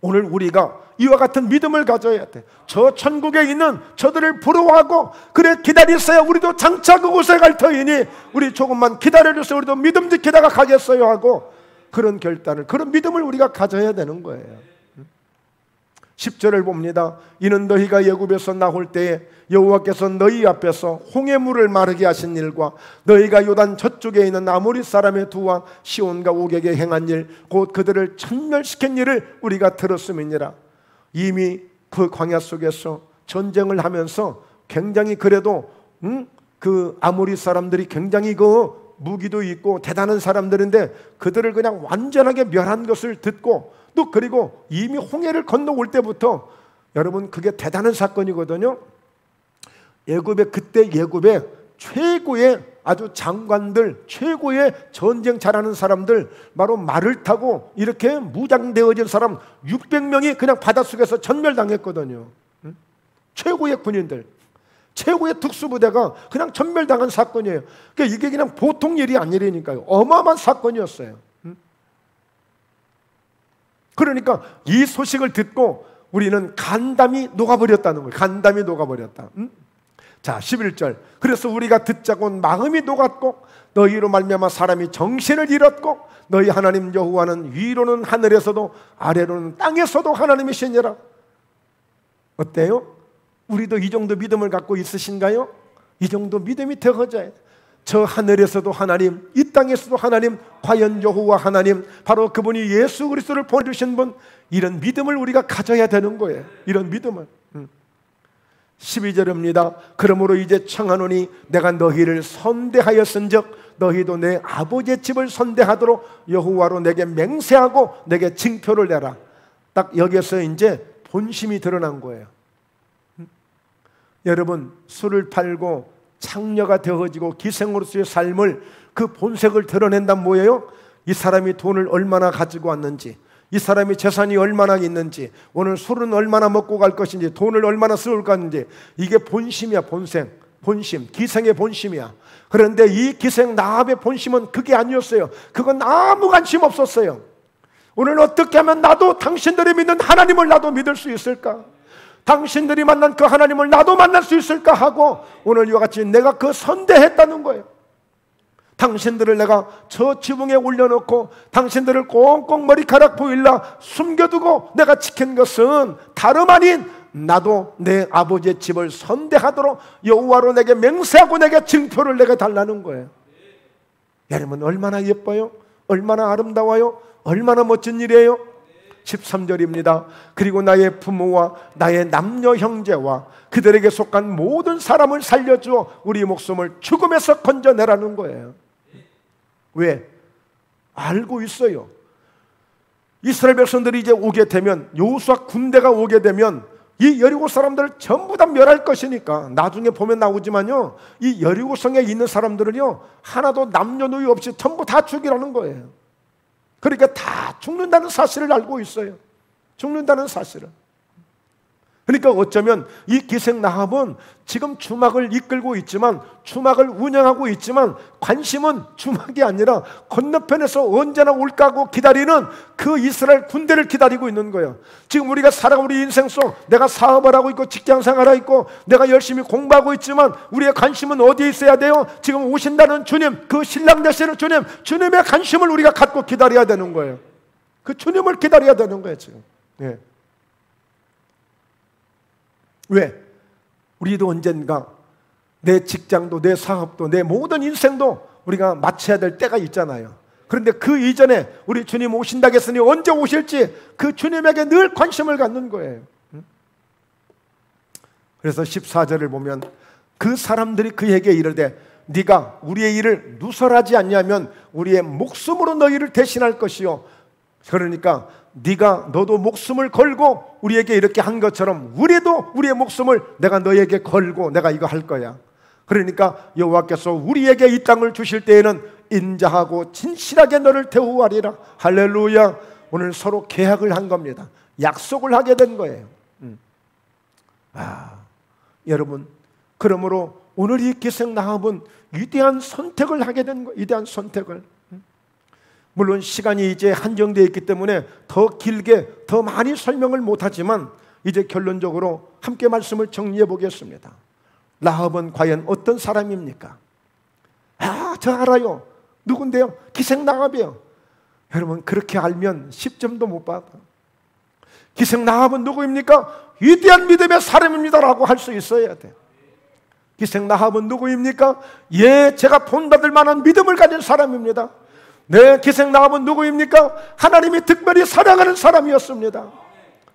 오늘 우리가 이와 같은 믿음을 가져야 돼. 저 천국에 있는 저들을 부러워하고, 그래 기다리세요, 우리도 장차 그곳에 갈 터이니 우리 조금만 기다려주세요, 우리도 믿음 지키다가 가겠어요 하고, 그런 결단을, 그런 믿음을 우리가 가져야 되는 거예요. 10절을 봅니다. 이는 너희가 애굽에서 나올 때에 여호와께서 너희 앞에서 홍해물을 마르게 하신 일과 너희가 요단 저쪽에 있는 아모리 사람의 두 왕 시온과 옥에게 행한 일, 곧 그들을 천멸시킨 일을 우리가 들었음이니라. 이미 그 광야 속에서 전쟁을 하면서 굉장히, 그래도 그 아모리 사람들이 굉장히 그 무기도 있고 대단한 사람들인데 그들을 그냥 완전하게 멸한 것을 듣고, 또 그리고 이미 홍해를 건너올 때부터, 여러분 그게 대단한 사건이거든요. 그때 애굽의 최고의 아주 장관들, 최고의 전쟁 잘하는 사람들, 바로 말을 타고 이렇게 무장되어진 사람 600명이 그냥 바닷속에서 전멸당했거든요. 최고의 군인들, 최고의 특수부대가 그냥 전멸당한 사건이에요. 그러니까 이게 그냥 보통 일이 아니라니까요. 어마어마한 사건이었어요. 그러니까 이 소식을 듣고 우리는 간담이 녹아버렸다는 거예요. 간담이 녹아버렸다. 자, 11절. 그래서 우리가 듣자고 마음이 녹았고 너희로 말미암아 사람이 정신을 잃었고 너희 하나님 여호와는 위로는 하늘에서도 아래로는 땅에서도 하나님이시니라. 어때요? 우리도 이 정도 믿음을 갖고 있으신가요? 이 정도 믿음이 되어져야 돼. 저 하늘에서도 하나님, 이 땅에서도 하나님, 과연 여호와 하나님, 바로 그분이 예수 그리스도를 보내주신 분, 이런 믿음을 우리가 가져야 되는 거예요. 이런 믿음을. 12절입니다. 그러므로 이제 청하노니 내가 너희를 선대하였은즉 너희도 내 아버지의 집을 선대하도록 여호와로 내게 맹세하고 내게 징표를 내라. 딱 여기서 이제 본심이 드러난 거예요. 여러분, 술을 팔고 창녀가 되어지고 기생으로서의 삶을, 그 본색을 드러낸다면 뭐예요? 이 사람이 돈을 얼마나 가지고 왔는지, 이 사람이 재산이 얼마나 있는지, 오늘 술은 얼마나 먹고 갈 것인지, 돈을 얼마나 쓸 것인지, 이게 본심이야. 본심, 기생의 본심이야. 그런데 이 기생 나합의 본심은 그게 아니었어요. 그건 아무 관심 없었어요. 오늘 어떻게 하면 나도 당신들이 믿는 하나님을 나도 믿을 수 있을까? 당신들이 만난 그 하나님을 나도 만날 수 있을까 하고 오늘 이와 같이 내가 그 선대했다는 거예요. 당신들을 내가 저 지붕에 올려놓고 당신들을 꽁꽁 머리카락 보일라 숨겨두고 내가 지킨 것은 다름 아닌 나도 내 아버지의 집을 선대하도록 여호와로 내게 맹세하고 내게 징표를 내게 달라는 거예요. 여러분, 얼마나 예뻐요? 얼마나 아름다워요? 얼마나 멋진 일이에요? 13절입니다. 그리고 나의 부모와 나의 남녀 형제와 그들에게 속한 모든 사람을 살려주어 우리 목숨을 죽음에서 건져내라는 거예요. 왜? 알고 있어요. 이스라엘 백성들이 이제 오게 되면, 여호수아 군대가 오게 되면 이 여리고 사람들을 전부 다 멸할 것이니까, 나중에 보면 나오지만요, 이 여리고성에 있는 사람들은요 하나도 남녀노소 없이 전부 다 죽이라는 거예요. 그러니까 다 죽는다는 사실을 알고 있어요. 죽는다는 사실을. 그러니까 어쩌면 이 기생 나합은 지금 주막을 이끌고 있지만, 주막을 운영하고 있지만 관심은 주막이 아니라 건너편에서 언제나 올까 하고 기다리는 그 이스라엘 군대를 기다리고 있는 거예요. 지금 우리가 살아가는 우리 인생 속, 내가 사업을 하고 있고 직장생활을 하고 있고 내가 열심히 공부하고 있지만 우리의 관심은 어디에 있어야 돼요? 지금 오신다는 주님, 그 신랑 되시는 주님, 주님의 관심을 우리가 갖고 기다려야 되는 거예요. 그 주님을 기다려야 되는 거예요 지금. 네. 왜? 우리도 언젠가 내 직장도, 내 사업도, 내 모든 인생도 우리가 마쳐야 될 때가 있잖아요. 그런데 그 이전에 우리 주님 오신다고 했으니 언제 오실지 그 주님에게 늘 관심을 갖는 거예요. 그래서 14절을 보면 그 사람들이 그에게 이르되 네가 우리의 일을 누설하지 않냐면 우리의 목숨으로 너희를 대신할 것이요. 그러니까 너도 목숨을 걸고 우리에게 이렇게 한 것처럼 우리도 우리의 목숨을 내가 너에게 걸고 내가 이거 할 거야. 그러니까 여호와께서 우리에게 이 땅을 주실 때에는 인자하고 진실하게 너를 대우하리라. 할렐루야. 오늘 서로 계약을 한 겁니다. 약속을 하게 된 거예요. 여러분, 그러므로 오늘 이 기생 나합은 위대한 선택을 하게 된 거예요. 위대한 선택을. 물론 시간이 이제 한정되어 있기 때문에 더 길게 더 많이 설명을 못하지만 이제 결론적으로 함께 말씀을 정리해 보겠습니다. 라합은 과연 어떤 사람입니까? 저 알아요. 누군데요? 기생 라합이요. 여러분, 그렇게 알면 10점도 못 받아. 기생 라합은 누구입니까? 위대한 믿음의 사람입니다라고 할 수 있어야 돼요. 기생 라합은 누구입니까? 제가 본받을 만한 믿음을 가진 사람입니다. 기생 라합은 누구입니까? 하나님이 특별히 사랑하는 사람이었습니다.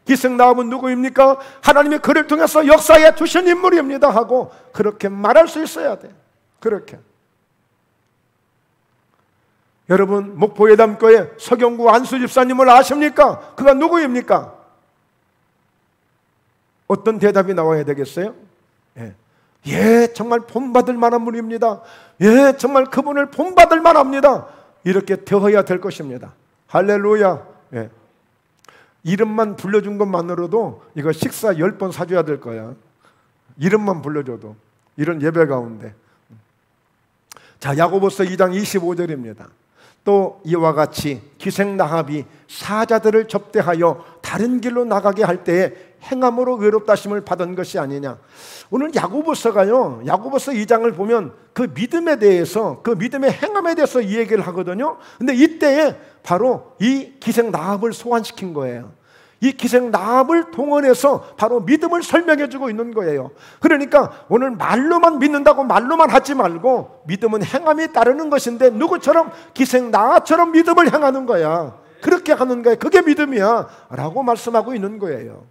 기생 라합은 누구입니까? 하나님이 그를 통해서 역사에 주신 인물입니다 하고 그렇게 말할 수 있어야 돼. 그렇게. 여러분, 목포예담교회 서경구 안수 집사님을 아십니까? 그가 누구입니까? 어떤 대답이 나와야 되겠어요? 정말 본받을 만한 분입니다. 정말 그분을 본받을 만합니다. 이렇게 되어야 될 것입니다. 할렐루야. 이름만 불러준 것만으로도 이거 식사 10번 사줘야 될 거야. 이름만 불러줘도 이런 예배 가운데. 자, 야고보서 2장 25절입니다. 또 이와 같이 기생나합이 사자들을 접대하여 다른 길로 나가게 할 때에 행함으로 의롭다 하심을 받은 것이 아니냐. 오늘 야고보서가요, 야고보서 2장을 보면 그 믿음에 대해서, 그 믿음의 행함에 대해서 이 얘기를 하거든요. 근데 이때에 바로 이 기생나합을 소환시킨 거예요. 이 기생나합을 동원해서 바로 믿음을 설명해 주고 있는 거예요. 그러니까 오늘 말로만 믿는다고 말로만 하지 말고 믿음은 행함이 따르는 것인데 누구처럼? 기생나합처럼 믿음을 행하는 거야. 그렇게 하는 거야. 그게 믿음이야 라고 말씀하고 있는 거예요.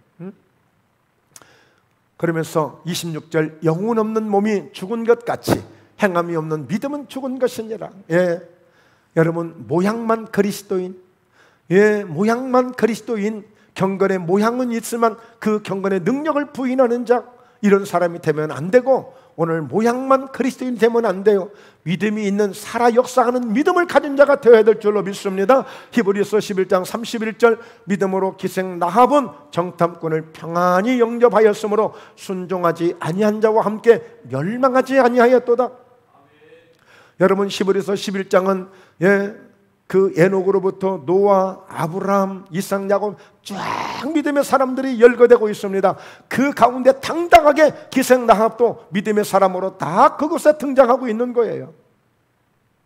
그러면서 26절, 영혼 없는 몸이 죽은 것 같이 행함이 없는 믿음은 죽은 것이니라. 예, 여러분, 모양만 그리스도인, 예, 모양만 그리스도인, 경건의 모양은 있지만 그 경건의 능력을 부인하는 자, 이런 사람이 되면 안 되고, 오늘 모양만 그리스도인 되면 안 돼요. 믿음이 있는 살아 역사하는 믿음을 가진 자가 되어야 될 줄로 믿습니다. 히브리서 11장 31절, 믿음으로 기생나합은 정탐꾼을 평안히 영접하였으므로 순종하지 아니한 자와 함께 멸망하지 아니하였도다. 여러분, 히브리서 11장은 그 에녹으로부터 노아, 아브라함, 이삭, 야곱 쫙 믿음의 사람들이 열거되고 있습니다. 그 가운데 당당하게 기생나합도 믿음의 사람으로 다 그곳에 등장하고 있는 거예요.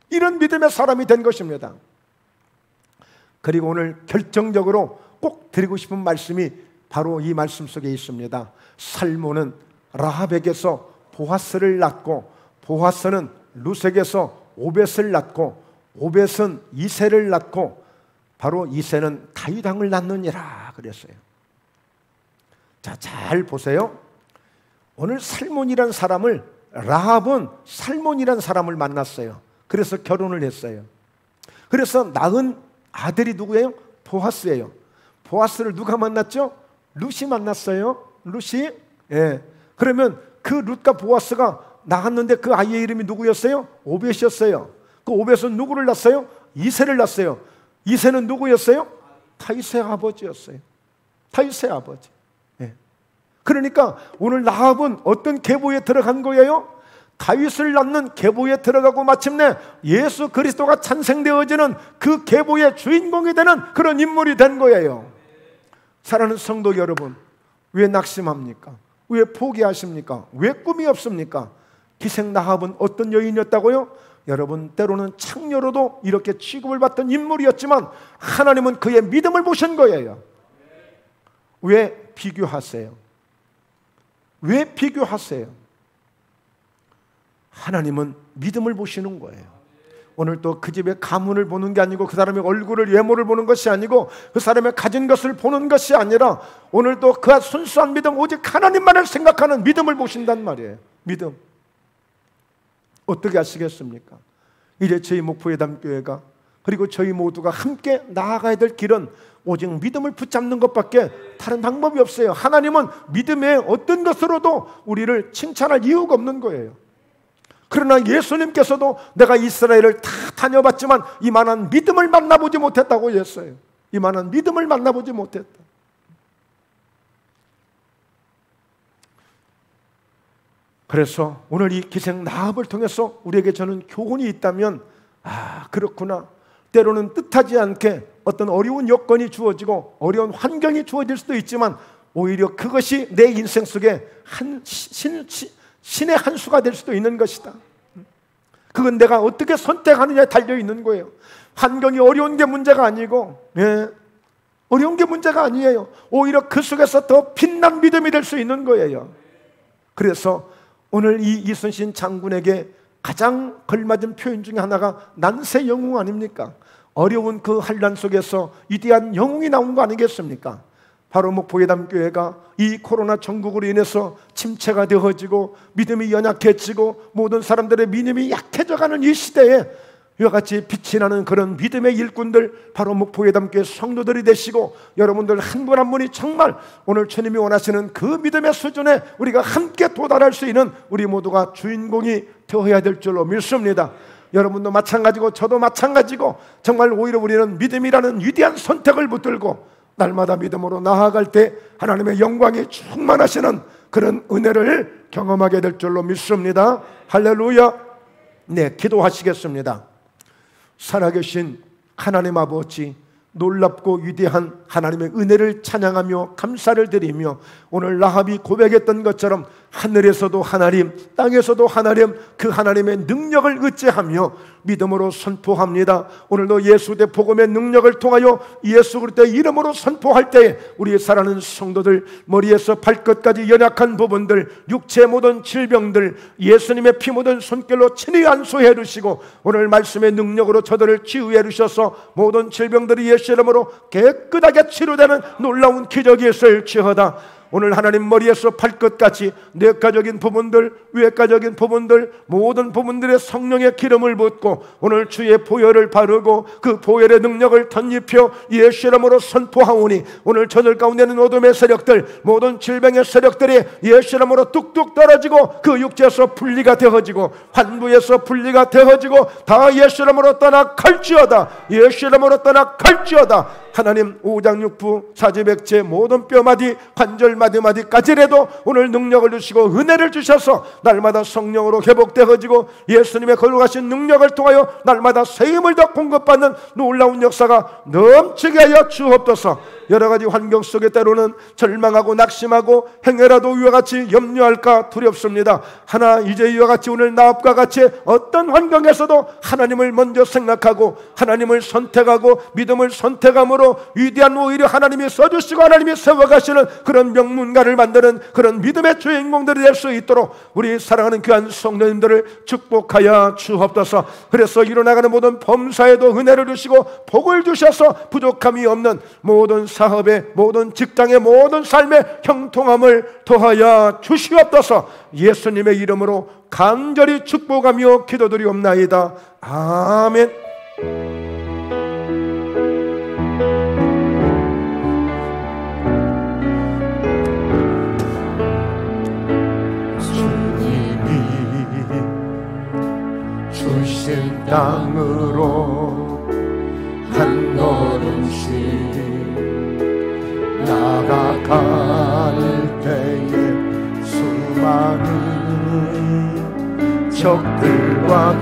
이런 믿음의 사람이 된 것입니다. 그리고 오늘 결정적으로 꼭 드리고 싶은 말씀이 바로 이 말씀 속에 있습니다. 살몬은 라합에게서 보아스를 낳고, 보아스는 루색에서 오벳을 낳고, 오벳은 이새를 낳고, 바로 이새는 다윗 왕을 낳느니라 그랬어요. 자, 잘 보세요. 오늘 살몬이란 사람을, 라합은 살몬이란 사람을 만났어요. 그래서 결혼을 했어요. 그래서 낳은 아들이 누구예요? 보아스예요. 보아스를 누가 만났죠? 룻이 만났어요. 룻이. 예. 그러면 그 룻과 보아스가 낳았는데 그 아이의 이름이 누구였어요? 오벳이었어요. 그 오벳은 누구를 낳았어요? 이새를 낳았어요. 이새는 누구였어요? 다윗의 아버지였어요. 다윗의 아버지. 예. 그러니까 오늘 라합은 어떤 계보에 들어간 거예요? 다윗을 낳는 계보에 들어가고 마침내 예수 그리스도가 탄생되어지는 그 계보의 주인공이 되는 그런 인물이 된 거예요. 사랑하는 성도 여러분, 왜 낙심합니까? 왜 포기하십니까? 왜 꿈이 없습니까? 기생나합은 어떤 여인이었다고요? 여러분, 때로는 창녀로도 이렇게 취급을 받던 인물이었지만 하나님은 그의 믿음을 보신 거예요. 왜 비교하세요? 왜 비교하세요? 하나님은 믿음을 보시는 거예요. 오늘 또 그 집의 가문을 보는 게 아니고, 그 사람의 얼굴을, 외모를 보는 것이 아니고, 그 사람의 가진 것을 보는 것이 아니라 오늘 또 그 순수한 믿음, 오직 하나님만을 생각하는 믿음을 보신단 말이에요. 믿음. 어떻게 하시겠습니까? 이제 저희 목포예담교회가, 그리고 저희 모두가 함께 나아가야 될 길은 오직 믿음을 붙잡는 것밖에 다른 방법이 없어요. 하나님은 믿음의 어떤 것으로도 우리를 칭찬할 이유가 없는 거예요. 그러나 예수님께서도 내가 이스라엘을 다 다녀봤지만 이만한 믿음을 만나보지 못했다고 했어요. 이만한 믿음을 만나보지 못했다. 그래서 오늘 이 기생나합을 통해서 우리에게 저는 교훈이 있다면, 그렇구나. 때로는 뜻하지 않게 어떤 어려운 여건이 주어지고 어려운 환경이 주어질 수도 있지만 오히려 그것이 내 인생 속에 신의 한 수가 될 수도 있는 것이다. 그건 내가 어떻게 선택하느냐에 달려있는 거예요. 환경이 어려운 게 문제가 아니고, 어려운 게 문제가 아니에요. 오히려 그 속에서 더 빛난 믿음이 될 수 있는 거예요. 그래서 오늘 이 이순신 장군에게 가장 걸맞은 표현 중에 하나가 난세 영웅 아닙니까? 어려운 그 환난 속에서 위대한 영웅이 나온 거 아니겠습니까? 바로 목포예담교회가 이 코로나 전국으로 인해서 침체가 되어지고 믿음이 연약해지고 모든 사람들의 믿음이 약해져가는 이 시대에 이와 같이 빛이 나는 그런 믿음의 일꾼들, 바로 목포예담교회 성도들이 되시고, 여러분들 한 분 한 분이 정말 오늘 주님이 원하시는 그 믿음의 수준에 우리가 함께 도달할 수 있는 우리 모두가 주인공이 되어야 될 줄로 믿습니다. 여러분도 마찬가지고 저도 마찬가지고, 정말 오히려 우리는 믿음이라는 위대한 선택을 붙들고 날마다 믿음으로 나아갈 때 하나님의 영광이 충만하시는 그런 은혜를 경험하게 될 줄로 믿습니다. 할렐루야. 네, 기도하시겠습니다. 살아계신 하나님 아버지, 놀랍고 위대한 하나님의 은혜를 찬양하며 감사를 드리며, 오늘 라합이 고백했던 것처럼 하늘에서도 하나님, 땅에서도 하나님, 그 하나님의 능력을 의지하며 믿음으로 선포합니다. 오늘도 예수 대 복음의 능력을 통하여 예수 그리스도의 이름으로 선포할 때에 우리 사랑하는 성도들 머리에서 발끝까지 연약한 부분들, 육체의 모든 질병들 예수님의 피 묻은 손길로 친히 안수해 주시고, 오늘 말씀의 능력으로 저들을 치유해 주셔서 모든 질병들이 예수 이름으로 깨끗하게 치료되는 놀라운 기적이 있을지어다. 오늘 하나님 머리에서 발끝까지 뇌과적인 부분들, 외과적인 부분들, 모든 부분들의 성령의 기름을 붓고 오늘 주의 보혈을 바르고 그 보혈의 능력을 덧입혀 예수 이름으로 선포하오니, 오늘 저들 가운데는 어둠의 세력들, 모든 질병의 세력들이 예수 이름으로 뚝뚝 떨어지고 그 육체에서 분리가 되어지고 환부에서 분리가 되어지고 다 예수 이름으로 떠나갈지어다. 예수 이름으로 떠나갈지어다. 하나님 오장육부 사지백체 모든 뼈마디 관절마디마디까지라도 오늘 능력을 주시고 은혜를 주셔서 날마다 성령으로 회복되어지고 예수님의 거룩하신 능력을 통하여 날마다 세임을 더 공급받는 놀라운 역사가 넘치게 하여 주옵소서. 여러가지 환경 속에 때로는 절망하고 낙심하고 행여라도 이와 같이 염려할까 두렵습니다. 하나 이제 이와 같이 오늘 나합과 같이 어떤 환경에서도 하나님을 먼저 생각하고 하나님을 선택하고 믿음을 선택함으로 위대한 오히려 하나님이 써주시고 하나님이 세워가시는 그런 명문가를 만드는 그런 믿음의 주인공들이 될 수 있도록 우리 사랑하는 귀한 성도님들을 축복하여 주옵소서. 그래서 일어나가는 모든 범사에도 은혜를 주시고 복을 주셔서 부족함이 없는 모든 사업의 모든 직장의 모든 삶의 형통함을 더하여 주시옵소서. 예수님의 이름으로 간절히 축복하며 기도드리옵나이다. 아멘. 주신 땅으로 한 걸음씩 나아갈 때에 수많은 적들과